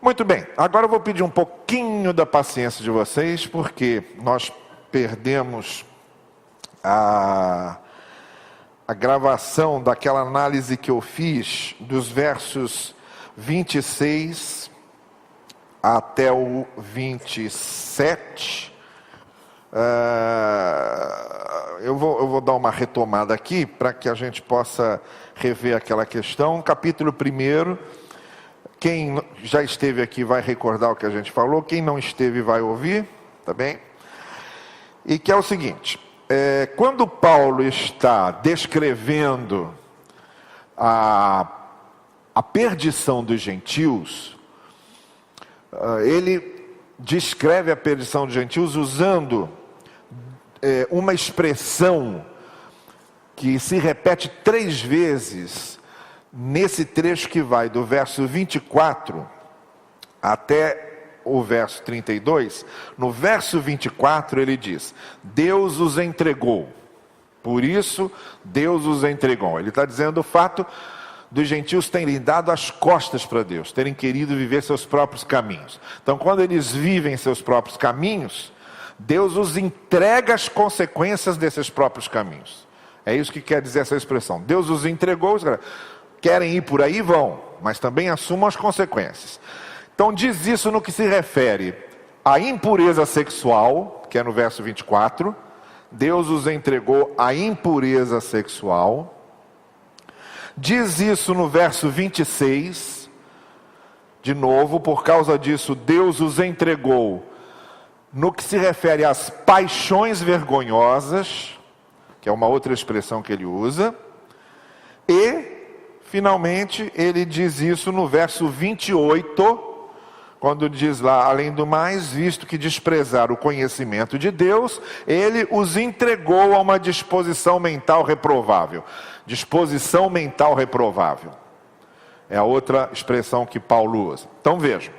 Muito bem, agora eu vou pedir um pouquinho da paciência de vocês, porque nós perdemos a gravação daquela análise que eu fiz dos versos 26 até o 27. Eu vou dar uma retomada aqui para que a gente possa rever aquela questão. Capítulo 1, quem já esteve aqui vai recordar o que a gente falou, quem não esteve vai ouvir, tá bem? E que é o seguinte, quando Paulo está descrevendo a perdição dos gentios, ele descreve a perdição dos gentios usando uma expressão que se repete 3 vezes nesse trecho que vai do verso 24 até o verso 32. No verso 24 ele diz: Deus os entregou, por isso Deus os entregou. Ele está dizendo o fato dos gentios terem dado as costas para Deus, terem querido viver seus próprios caminhos. Então, quando eles vivem seus próprios caminhos, Deus os entrega as consequências desses próprios caminhos. É isso que quer dizer essa expressão. Deus os entregou, querem ir por aí, vão, mas também assumam as consequências. Então diz isso no que se refere à impureza sexual, que é no verso 24. Deus os entregou à impureza sexual. Diz isso no verso 26. De novo, por causa disso, Deus os entregou no que se refere às paixões vergonhosas, que é uma outra expressão que ele usa. E, finalmente, ele diz isso no verso 28, quando diz lá: além do mais, visto que desprezaram o conhecimento de Deus, ele os entregou a uma disposição mental reprovável. Disposição mental reprovável é a outra expressão que Paulo usa. Então vejam,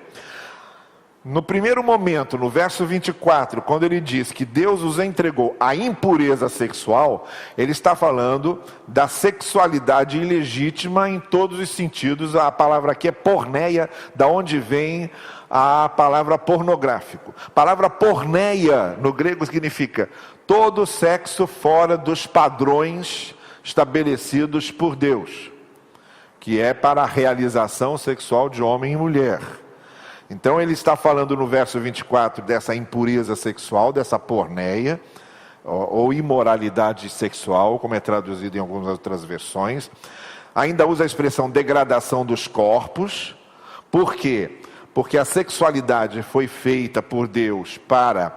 no primeiro momento, no verso 24, quando ele diz que Deus os entregou à impureza sexual, ele está falando da sexualidade ilegítima em todos os sentidos. A palavra aqui é porneia, da onde vem a palavra pornográfico. A palavra porneia no grego significa todo sexo fora dos padrões estabelecidos por Deus, que é para a realização sexual de homem e mulher. Então ele está falando no verso 24 dessa impureza sexual, dessa porneia, ou imoralidade sexual, como é traduzido em algumas outras versões. Ainda usa a expressão degradação dos corpos. Por quê? Porque a sexualidade foi feita por Deus para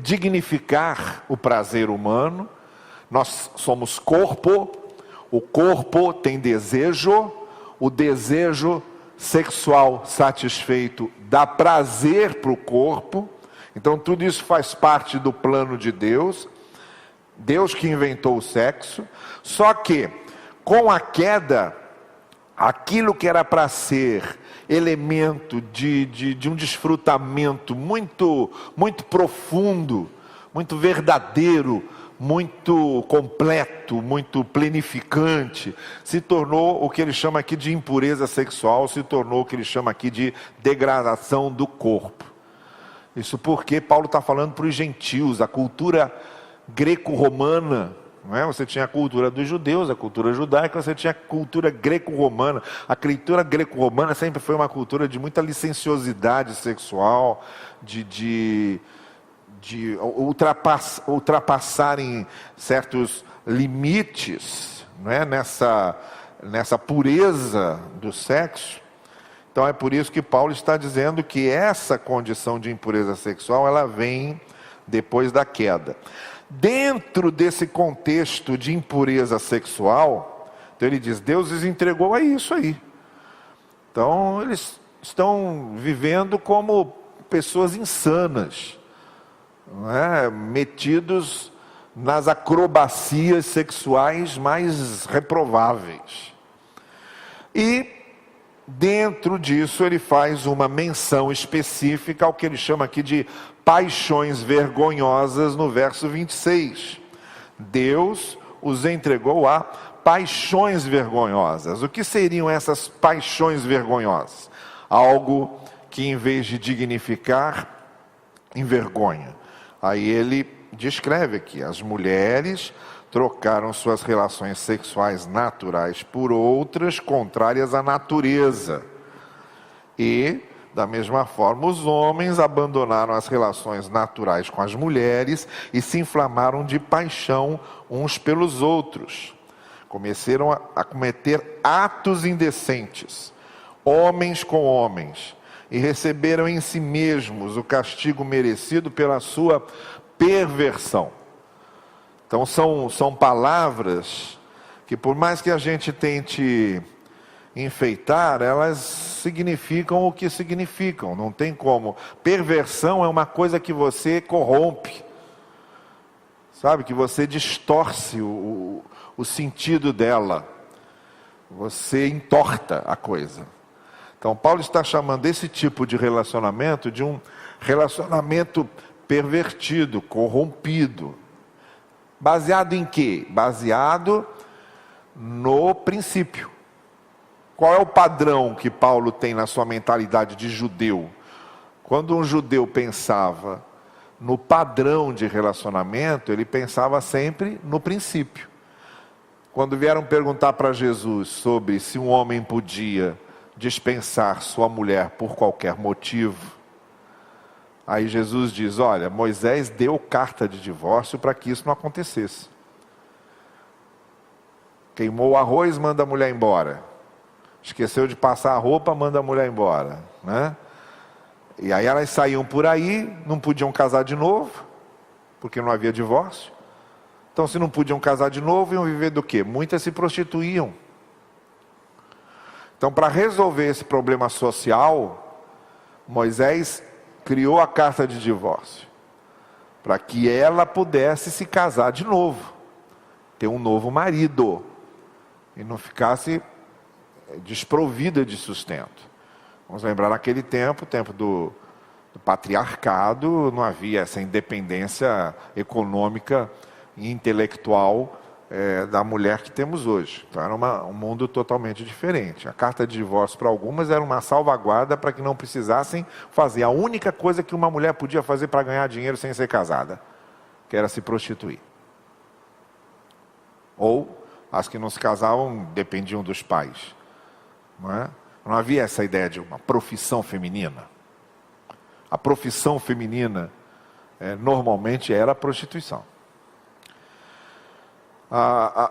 dignificar o prazer humano. Nós somos corpo, o corpo tem desejo, o desejo sexual satisfeito dá prazer para o corpo. Então tudo isso faz parte do plano de Deus. Deus que inventou o sexo. Só que com a queda, aquilo que era para ser elemento de um desfrutamento muito profundo, muito verdadeiro, muito completo, muito plenificante, se tornou o que ele chama aqui de impureza sexual, se tornou o que ele chama aqui de degradação do corpo. Isso porque Paulo está falando para os gentios, a cultura greco-romana, não é? Você tinha a cultura dos judeus, a cultura judaica, você tinha a cultura greco-romana. A cultura greco-romana sempre foi uma cultura de muita licenciosidade sexual, de ultrapassarem certos limites, não é? nessa pureza do sexo. Então é por isso que Paulo está dizendo que essa condição de impureza sexual, ela vem depois da queda. Dentro desse contexto de impureza sexual, então ele diz, Deus os entregou a isso aí. Então eles estão vivendo como pessoas insanas, não é? Metidos nas acrobacias sexuais mais reprováveis. E dentro disso ele faz uma menção específica ao que ele chama aqui de paixões vergonhosas no verso 26. Deus os entregou a paixões vergonhosas. O que seriam essas paixões vergonhosas? Algo que em vez de dignificar, envergonha. Aí ele descreve aqui, as mulheres trocaram suas relações sexuais naturais por outras contrárias à natureza. E, da mesma forma, os homens abandonaram as relações naturais com as mulheres e se inflamaram de paixão uns pelos outros. Começaram a cometer atos indecentes, homens com homens, e receberam em si mesmos o castigo merecido pela sua perversão. Então são palavras que, por mais que a gente tente enfeitar, elas significam o que significam, não tem como. Perversão é uma coisa que você corrompe, sabe, que você distorce o sentido dela, você entorta a coisa. Então Paulo está chamando esse tipo de relacionamento de um relacionamento pervertido, corrompido. Baseado em quê? Baseado no princípio. Qual é o padrão que Paulo tem na sua mentalidade de judeu? Quando um judeu pensava no padrão de relacionamento, ele pensava sempre no princípio. Quando vieram perguntar para Jesus sobre se um homem podia dispensar sua mulher por qualquer motivo, aí Jesus diz, olha, Moisés deu carta de divórcio para que isso não acontecesse. Queimou o arroz, manda a mulher embora. Esqueceu de passar a roupa, manda a mulher embora, né? E aí elas saíam por aí, não podiam casar de novo, porque não havia divórcio. Então, se não podiam casar de novo, iam viver do quê? Muitas se prostituíam. Então, para resolver esse problema social, Moisés criou a carta de divórcio, para que ela pudesse se casar de novo, ter um novo marido, e não ficasse desprovida de sustento. Vamos lembrar, naquele tempo, tempo do patriarcado, não havia essa independência econômica e intelectual da mulher que temos hoje. Então era um mundo totalmente diferente. A carta de divórcio para algumas era uma salvaguarda para que não precisassem fazer a única coisa que uma mulher podia fazer para ganhar dinheiro sem ser casada, que era se prostituir. Ou as que não se casavam dependiam dos pais. Não havia essa ideia de uma profissão feminina. A profissão feminina normalmente era a prostituição.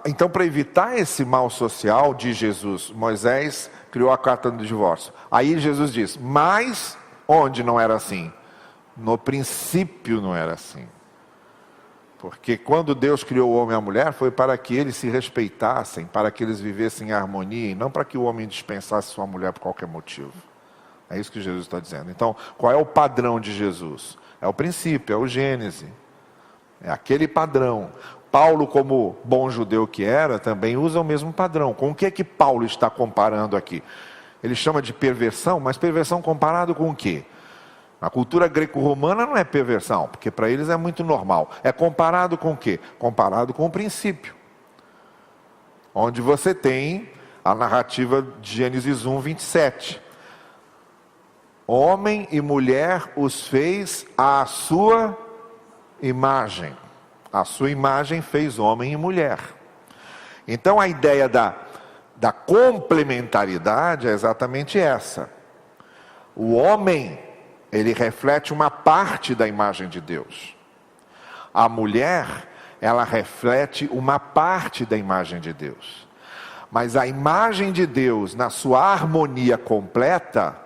Então, para evitar esse mal social de Jesus, Moisés criou a carta do divórcio. Aí Jesus diz, mas onde não era assim? No princípio não era assim. Porque quando Deus criou o homem e a mulher, foi para que eles se respeitassem, para que eles vivessem em harmonia, e não para que o homem dispensasse sua mulher por qualquer motivo. É isso que Jesus está dizendo. Então, qual é o padrão de Jesus? É o princípio, é o Gênese. É aquele padrão. Paulo, como bom judeu que era, também usa o mesmo padrão. Com o que é que Paulo está comparando aqui? Ele chama de perversão, mas perversão comparado com o quê? Na cultura greco-romana não é perversão, porque para eles é muito normal. É comparado com o quê? Comparado com o princípio. Onde você tem a narrativa de Gênesis 1, 27. Homem e mulher os fez à sua imagem. A sua imagem fez homem e mulher. Então a ideia da complementaridade é exatamente essa. O homem, ele reflete uma parte da imagem de Deus. A mulher, ela reflete uma parte da imagem de Deus. Mas a imagem de Deus, na sua harmonia completa,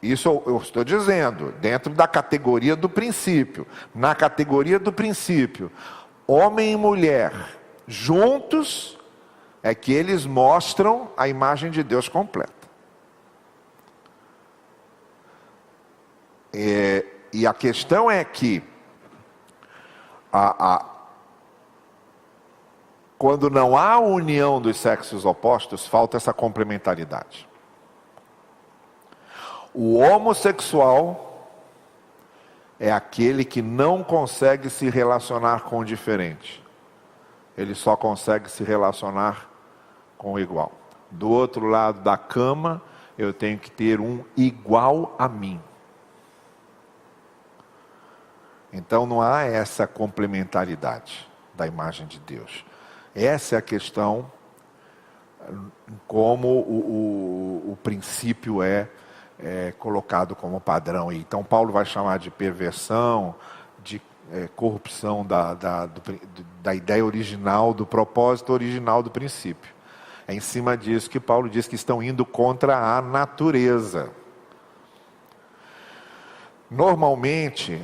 isso eu estou dizendo, dentro da categoria do princípio. Na categoria do princípio, homem e mulher, juntos, é que eles mostram a imagem de Deus completa. E a questão é que, quando não há união dos sexos opostos, falta essa complementaridade. O homossexual é aquele que não consegue se relacionar com o diferente. Ele só consegue se relacionar com o igual. Do outro lado da cama eu tenho que ter um igual a mim. Então não há essa complementaridade da imagem de Deus. Essa é a questão, como o princípio é colocado como padrão. Então Paulo vai chamar de perversão, de corrupção da ideia original, do propósito original do princípio. É em cima disso que Paulo diz que estão indo contra a natureza. Normalmente,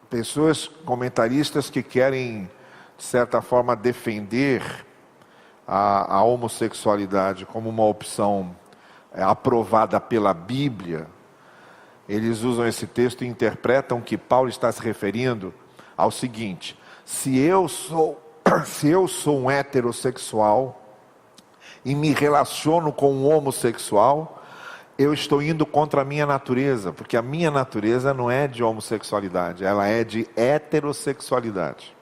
pessoas, comentaristas que querem, de certa forma, defender a homossexualidade como uma opção aprovada pela Bíblia, eles usam esse texto e interpretam que Paulo está se referindo ao seguinte: se eu sou um heterossexual e me relaciono com um homossexual, eu estou indo contra a minha natureza, porque a minha natureza não é de homossexualidade, ela é de heterossexualidade.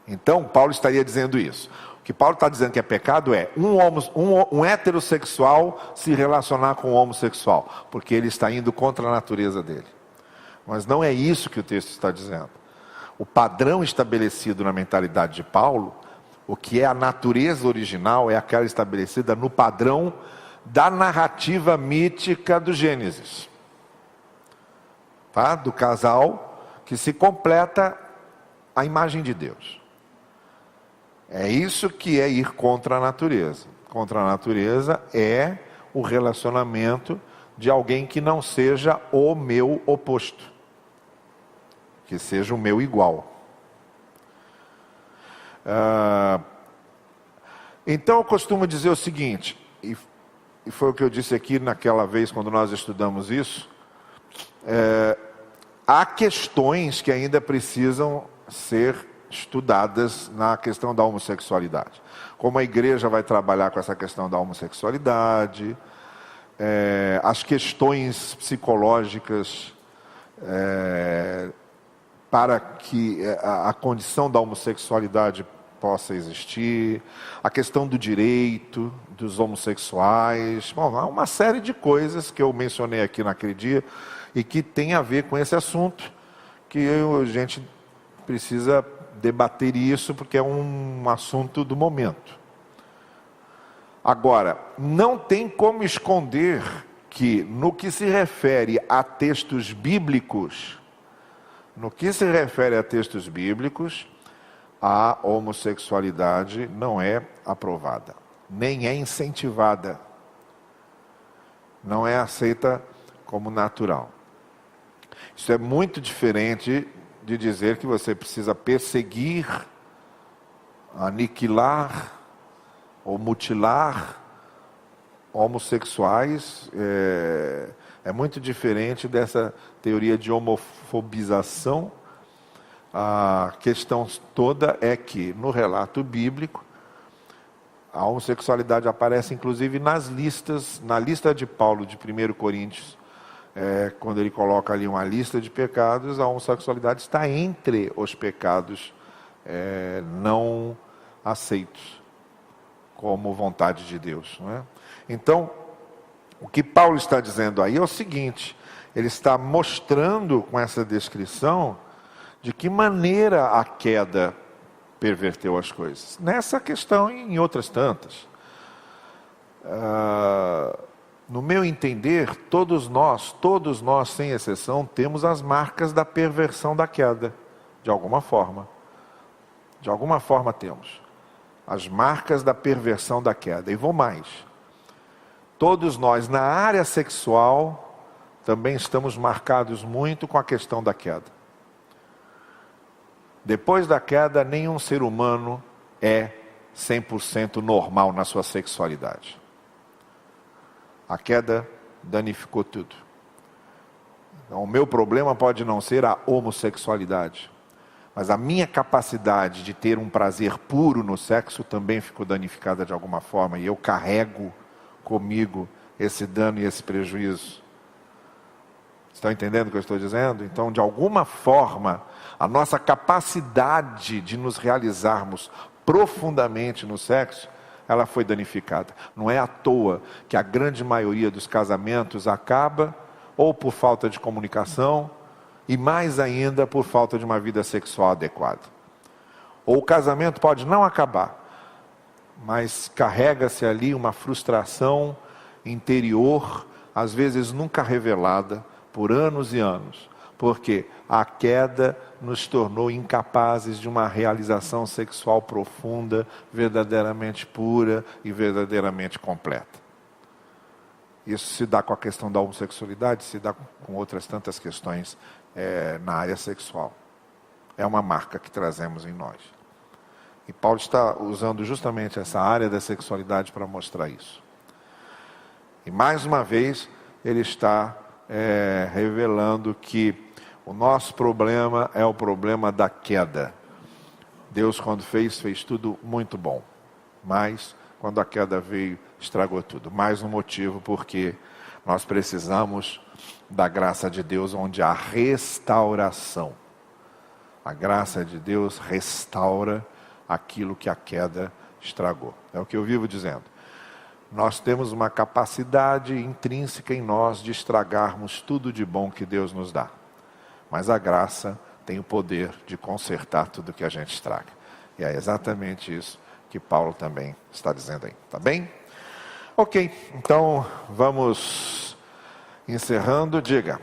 Então, Paulo estaria dizendo isso. O que Paulo está dizendo que é pecado é um heterossexual se relacionar com um homossexual, porque ele está indo contra a natureza dele. Mas não é isso que o texto está dizendo. O padrão estabelecido na mentalidade de Paulo, o que é a natureza original, é aquela estabelecida no padrão da narrativa mítica do Gênesis, tá? Do casal que se completa a imagem de Deus. É isso que é ir contra a natureza. Contra a natureza é o relacionamento de alguém que não seja o meu oposto, que seja o meu igual. Então eu costumo dizer o seguinte, e foi o que eu disse aqui naquela vez quando nós estudamos isso, há questões que ainda precisam ser estudadas na questão da homossexualidade. Como a igreja vai trabalhar com essa questão da homossexualidade, as questões psicológicas para que a condição da homossexualidade possa existir, a questão do direito dos homossexuais. Bom, há uma série de coisas que eu mencionei aqui naquele dia e que tem a ver com esse assunto, que a gente precisa debater isso porque é um assunto do momento. Agora, não tem como esconder que no que se refere a textos bíblicos, a homossexualidade não é aprovada, nem é incentivada, não é aceita como natural. Isso é muito diferente de dizer que você precisa perseguir, aniquilar ou mutilar homossexuais. É muito diferente dessa teoria de homofobização. A questão toda é que, no relato bíblico, a homossexualidade aparece inclusive na lista de Paulo, de 1 Coríntios, quando ele coloca ali uma lista de pecados, a homossexualidade está entre os pecados não aceitos como vontade de Deus, não é? Então, o que Paulo está dizendo aí é o seguinte: ele está mostrando com essa descrição de que maneira a queda perverteu as coisas. Nessa questão e em outras tantas. No meu entender, todos nós, sem exceção, temos as marcas da perversão da queda, de alguma forma. De alguma forma temos. As marcas da perversão da queda. E vou mais. Todos nós, na área sexual, também estamos marcados muito com a questão da queda. Depois da queda, nenhum ser humano é 100% normal na sua sexualidade. A queda danificou tudo. Então, o meu problema pode não ser a homossexualidade, mas a minha capacidade de ter um prazer puro no sexo também ficou danificada de alguma forma, e eu carrego comigo esse dano e esse prejuízo. Estão entendendo o que eu estou dizendo? Então, de alguma forma, a nossa capacidade de nos realizarmos profundamente no sexo, ela foi danificada. Não é à toa que a grande maioria dos casamentos acaba ou por falta de comunicação e mais ainda por falta de uma vida sexual adequada. Ou o casamento pode não acabar, mas carrega-se ali uma frustração interior, às vezes nunca revelada, por anos e anos, porque a queda nos tornou incapazes de uma realização sexual profunda, verdadeiramente pura e verdadeiramente completa. Isso se dá com a questão da homossexualidade, se dá com outras tantas questões na área sexual. É uma marca que trazemos em nós. E Paulo está usando justamente essa área da sexualidade para mostrar isso. E mais uma vez, ele está revelando que o nosso problema é o problema da queda. Deus, quando fez tudo muito bom. Mas, quando a queda veio, estragou tudo. Mais um motivo porque nós precisamos da graça de Deus, onde há restauração. A graça de Deus restaura aquilo que a queda estragou. É o que eu vivo dizendo. Nós temos uma capacidade intrínseca em nós de estragarmos tudo de bom que Deus nos dá. Mas a graça tem o poder de consertar tudo que a gente estraga. E é exatamente isso que Paulo também está dizendo aí. Tá bem? Ok, então vamos encerrando. Diga.